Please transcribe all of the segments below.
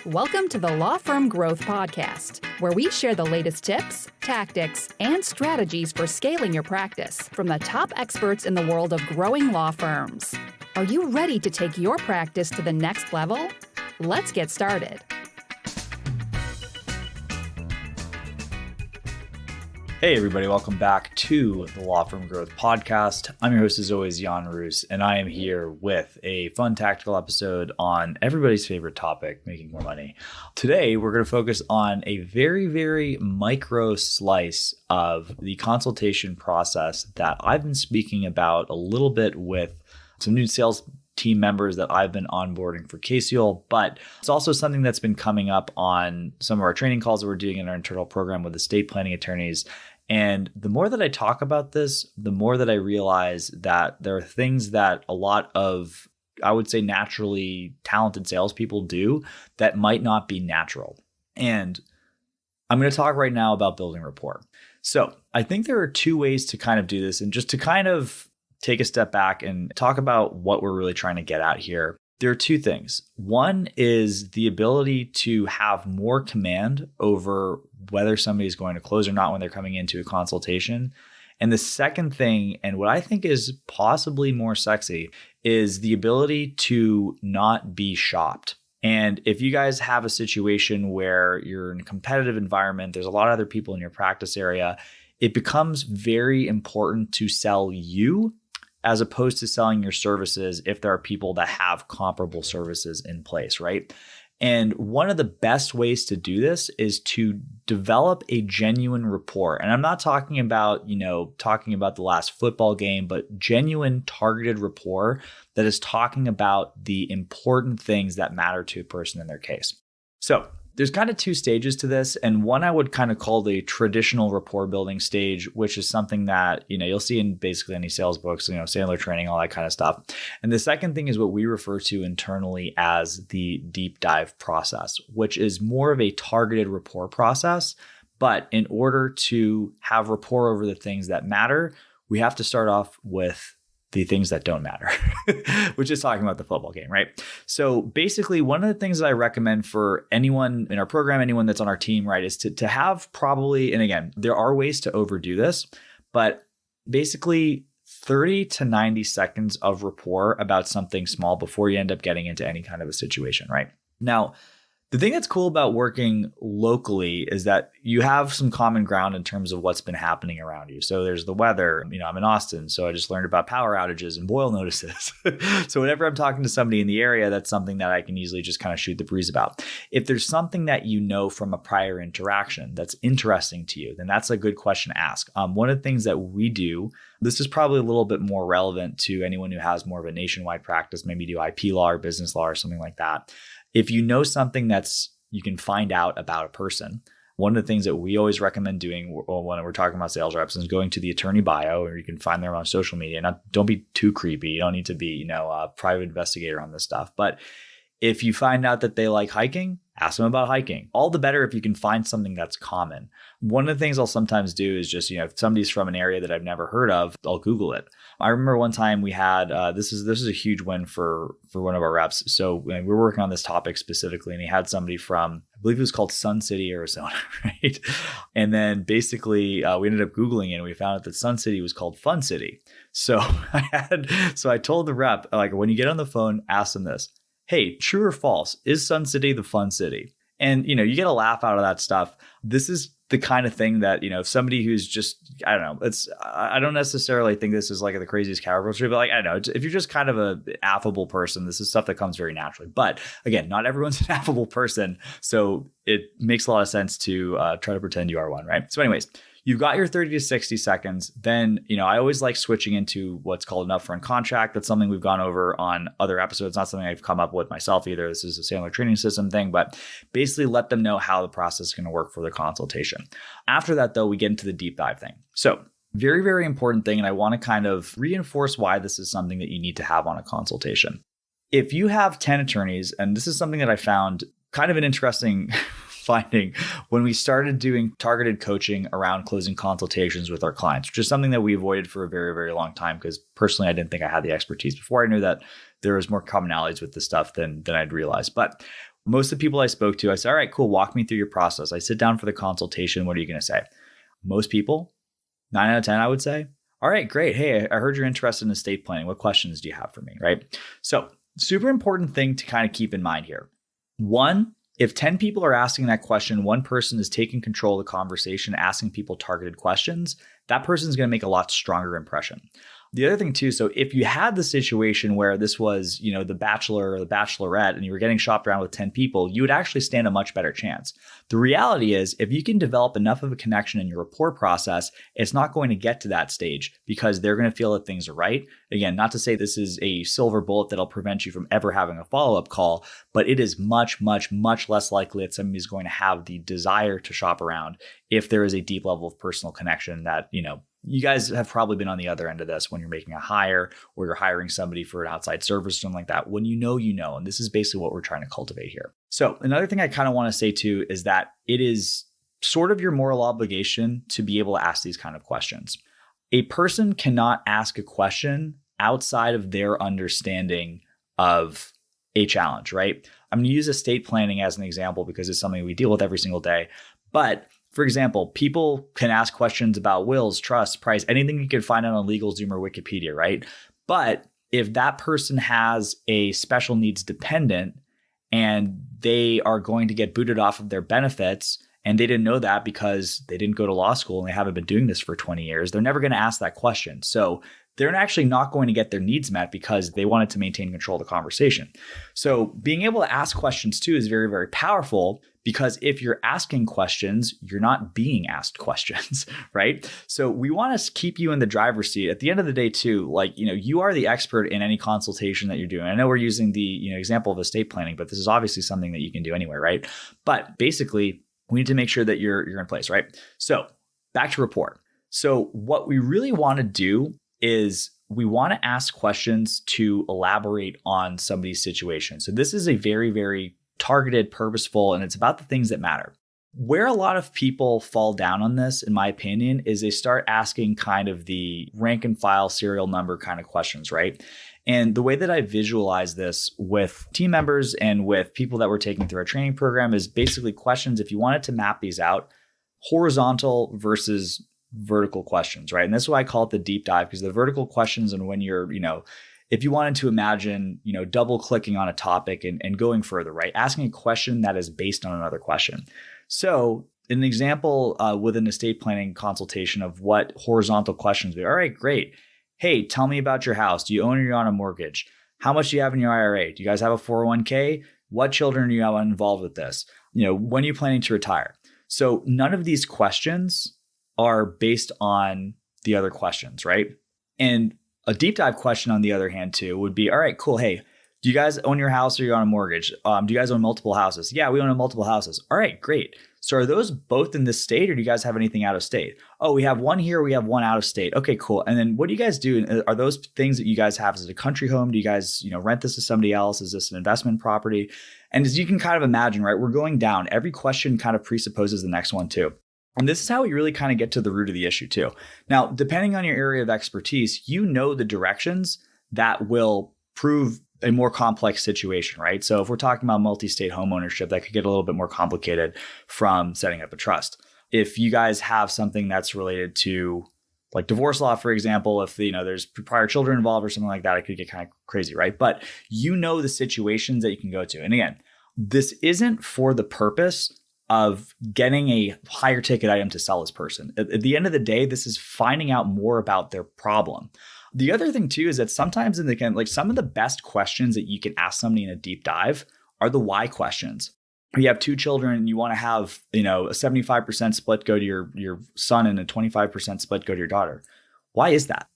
Welcome to the Law Firm Growth Podcast, where we share the latest tips, tactics, and strategies for scaling your practice from the top experts in the world of growing law firms. Are you ready to take your practice to the next level? Let's get started. Hey everybody, welcome back to the Law Firm Growth Podcast. I'm your host as always, Jan Roos, and I am here with a fun tactical episode on everybody's favorite topic, making more money. Today, we're going to focus on a very micro slice of the consultation process that I've been speaking about a little bit with some new sales team members that I've been onboarding for Casiel, but it's also something that's been coming up on some of our training calls that we're doing in our internal program with estate planning attorneys. And the more that I talk about this, the more that I realize that there are things that a lot of, I would say, naturally talented salespeople do that might not be natural. And I'm going to talk right now about building rapport. So I think there are two ways to kind of do this, and just to kind of take a step back and talk about what we're really trying to get at here. There are two things. One is the ability to have more command over whether somebody is going to close or not when they're coming into a consultation. And the second thing, and what I think is possibly more sexy, is the ability to not be shopped. And if you guys have a situation where you're in a competitive environment, there's a lot of other people in your practice area, it becomes very important to sell you as opposed to selling your services if there are people that have comparable services in place, right? And one of the best ways to do this is to develop a genuine rapport. And I'm not talking about, the last football game, but genuine targeted rapport that is talking about the important things that matter to a person in their case. So there's kind of two stages to this, and one I would kind of call the traditional rapport building stage, which is something that, you'll see in basically any sales books, Sandler training, all that kind of stuff. And the second thing is what we refer to internally as the deep dive process, which is more of a targeted rapport process. But in order to have rapport over the things that matter, we have to start off with the things that don't matter, which is talking about the football game, right? So basically, one of the things that I recommend for anyone in our program, anyone that's on our team, right, is to have probably, and again, there are ways to overdo this, but basically 30 to 90 seconds of rapport about something small before you end up getting into any kind of a situation, right? Now, the thing that's cool about working locally is that you have some common ground in terms of what's been happening around you. So there's the weather. I'm in Austin, so I just learned about power outages and boil notices. So whenever I'm talking to somebody in the area, that's something that I can easily just kind of shoot the breeze about. If there's something that you know from a prior interaction that's interesting to you, then that's a good question to ask. One of the things that we do, this is probably a little bit more relevant to anyone who has more of a nationwide practice, maybe do IP law or business law or something like that. If you know something you can find out about a person, one of the things that we always recommend doing when we're talking about sales reps is going to the attorney bio, or you can find them on social media. Now, don't be too creepy. You don't need to be, a private investigator on this stuff. But if you find out that they like hiking, ask them about hiking. All the better if you can find something that's common. One of the things I'll sometimes do is just, if somebody's from an area that I've never heard of, I'll Google it. I remember one time we had, this is a huge win for one of our reps. So we were working on this topic specifically, and he had somebody from, I believe it was called Sun City, Arizona, right? And then basically we ended up Googling it, and we found out that Sun City was called Fun City. So I told the rep, like, when you get on the phone, ask them this: hey, true or false, is Sun City the fun city? And, you get a laugh out of that stuff. This is the kind of thing that, if somebody who's just, I don't know, I don't necessarily think this is like the craziest coward story, but I know, if you're just kind of an affable person, this is stuff that comes very naturally. But again, not everyone's an affable person. So it makes a lot of sense to try to pretend you are one, right? So anyways, you've got your 30 to 60 seconds. Then, I always like switching into what's called an upfront contract. That's something we've gone over on other episodes. Not something I've come up with myself either. This is a Sandler training system thing, but basically let them know how the process is going to work for the consultation. After that, though, we get into the deep dive thing. So very important thing. And I want to kind of reinforce why this is something that you need to have on a consultation. If you have 10 attorneys, and this is something that I found kind of an interesting finding when we started doing targeted coaching around closing consultations with our clients, which is something that we avoided for a very long time, because personally, I didn't think I had the expertise before. I knew that there was more commonalities with this stuff than I'd realized. But Most of the people I spoke to, I said, all right, cool, walk me through your process. I sit down for the consultation. What are you going to say? Most people, 9 out of 10, I would say, all right, great. Hey, I heard you're interested in estate planning. What questions do you have for me, right? So super important thing to kind of keep in mind here. One, if 10 people are asking that question, one person is taking control of the conversation, asking people targeted questions, that person is going to make a lot stronger impression. The other thing too, so if you had the situation where this was, the bachelor or the bachelorette and you were getting shopped around with 10 people, you would actually stand a much better chance. The reality is, if you can develop enough of a connection in your rapport process, it's not going to get to that stage because they're going to feel that things are right. Again, not to say this is a silver bullet that'll prevent you from ever having a follow-up call, but it is much, much, much less likely that somebody is going to have the desire to shop around if there is a deep level of personal connection that, you guys have probably been on the other end of this when you're making a hire or you're hiring somebody for an outside service or something like that. When you know, and this is basically what we're trying to cultivate here. So another thing I kind of want to say too is that it is sort of your moral obligation to be able to ask these kind of questions. A person cannot ask a question outside of their understanding of a challenge, right? I'm going to use estate planning as an example because it's something we deal with every single day. But for example, people can ask questions about wills, trusts, price, anything you can find out on LegalZoom or Wikipedia, right? But if that person has a special needs dependent and they are going to get booted off of their benefits and they didn't know that because they didn't go to law school and they haven't been doing this for 20 years, they're never going to ask that question. So they're actually not going to get their needs met because they wanted to maintain control of the conversation. So being able to ask questions too is very, very powerful because if you're asking questions, you're not being asked questions, right? So we want to keep you in the driver's seat. At the end of the day too, you are the expert in any consultation that you're doing. I know we're using the example of estate planning, but this is obviously something that you can do anywhere, right? But basically, we need to make sure that you're in place, right? So back to rapport. So what we really want to do is we want to ask questions to elaborate on somebody's situation. So this is a very, very targeted, purposeful, and it's about the things that matter. Where a lot of people fall down on this, in my opinion, is they start asking kind of the rank and file serial number kind of questions, right? And the way that I visualize this with team members and with people that we're taking through our training program is basically questions, if you wanted to map these out, horizontal versus vertical questions, right? And that's why I call it the deep dive, because the vertical questions and when you're, if you wanted to imagine, double clicking on a topic and going further, right? Asking a question that is based on another question. So an example with an estate planning consultation of what horizontal questions would be. All right, great. Hey, tell me about your house. Do you own or you're on a mortgage? How much do you have in your IRA? Do you guys have a 401k? What children do you have involved with this? When are you planning to retire? So none of these questions are based on the other questions, right? And a deep dive question on the other hand too would be, all right, cool. Hey, do you guys own your house or you're on a mortgage? Do you guys own multiple houses? Yeah, we own multiple houses. All right, great. So are those both in this state or do you guys have anything out of state? Oh, we have one here. We have one out of state. Okay, cool. And then what do you guys do? Are those things that you guys have? Is it a country home? Do you guys, rent this to somebody else? Is this an investment property? And as you can kind of imagine, right, we're going down. Every question kind of presupposes the next one too. And this is how we really kind of get to the root of the issue too. Now, depending on your area of expertise, the directions that will prove a more complex situation, right? So if we're talking about multi-state home ownership, that could get a little bit more complicated from setting up a trust. If you guys have something that's related to like divorce law, for example, if there's prior children involved or something like that, it could get kind of crazy, right? But the situations that you can go to. And again, this isn't for the purpose of getting a higher ticket item to sell this person. At the end of the day, this is finding out more about their problem. The other thing too is that sometimes some of the best questions that you can ask somebody in a deep dive are the why questions. You have 2 children and you want to have, a 75% split go to your son and a 25% split go to your daughter. Why is that?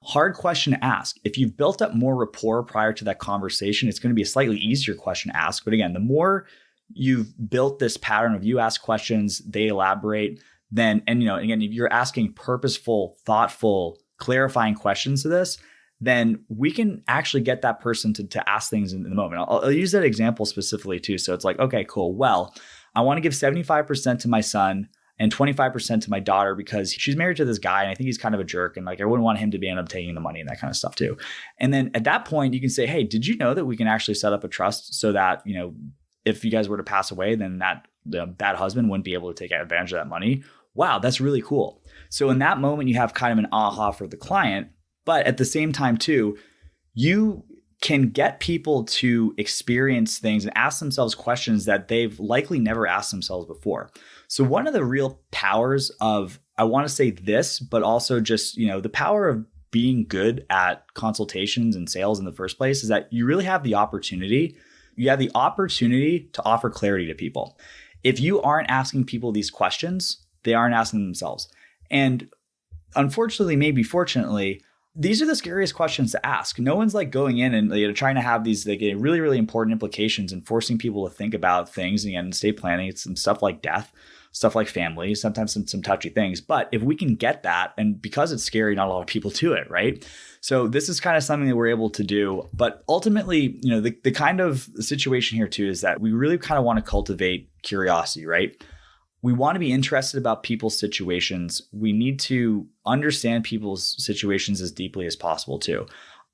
Hard question to ask. If you've built up more rapport prior to that conversation, it's going to be a slightly easier question to ask. But again, the more you've built this pattern of you ask questions, they elaborate, again, if you're asking purposeful, thoughtful, clarifying questions to this, then we can actually get that person to ask things in the moment. I'll use that example specifically too. So it's like, okay, cool. Well, I want to give 75% to my son and 25% to my daughter because she's married to this guy and I think he's kind of a jerk and I wouldn't want him to end up taking the money and that kind of stuff too. And then at that point you can say, hey, did you know that we can actually set up a trust so that, if you guys were to pass away, then that husband wouldn't be able to take advantage of that money. Wow, that's really cool. So in that moment, you have kind of an aha for the client, but at the same time too, you can get people to experience things and ask themselves questions that they've likely never asked themselves before. So one of the real powers of, I want to say this, but also just, the power of being good at consultations and sales in the first place is that you really have the opportunity. You have the opportunity to offer clarity to people. If you aren't asking people these questions, they aren't asking themselves. And unfortunately, maybe fortunately, these are the scariest questions to ask. No one's like going in and trying to have these really, really important implications and forcing people to think about things and estate planning. It's some stuff like death, stuff like family, sometimes some touchy things. But if we can get that, and because it's scary, not a lot of people do it, right? So this is kind of something that we're able to do. But ultimately, the kind of situation here too is that we really kind of want to cultivate curiosity, right? We want to be interested about people's situations. We need to understand people's situations as deeply as possible too.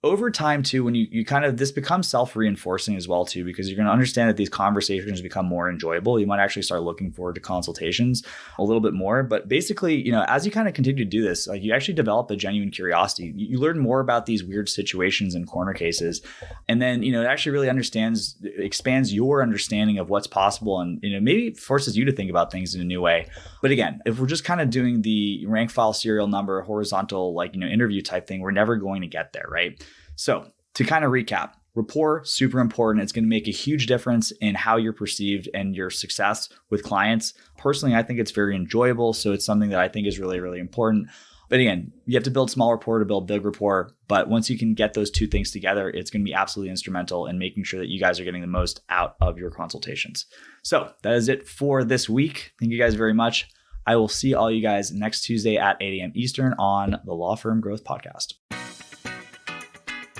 Over time too, when you kind of, this becomes self-reinforcing as well too, because you're going to understand that these conversations become more enjoyable. You might actually start looking forward to consultations a little bit more. But basically, as you kind of continue to do this, like you actually develop a genuine curiosity. You learn more about these weird situations and corner cases. And then, it actually really expands your understanding of what's possible and, maybe forces you to think about things in a new way. But again, if we're just kind of doing the rank file serial number, horizontal, interview type thing, we're never going to get there, right? So to kind of recap, rapport, super important. It's going to make a huge difference in how you're perceived and your success with clients. Personally, I think it's very enjoyable. So it's something that I think is really, really important. But again, you have to build small rapport to build big rapport. But once you can get those two things together, it's going to be absolutely instrumental in making sure that you guys are getting the most out of your consultations. So that is it for this week. Thank you guys very much. I will see all you guys next Tuesday at 8 a.m. Eastern on the Law Firm Growth Podcast.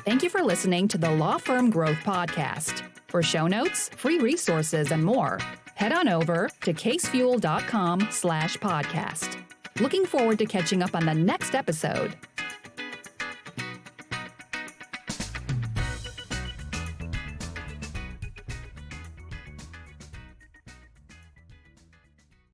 Thank you for listening to the Law Firm Growth Podcast. For show notes, free resources, and more, head on over to casefuel.com/podcast. Looking forward to catching up on the next episode.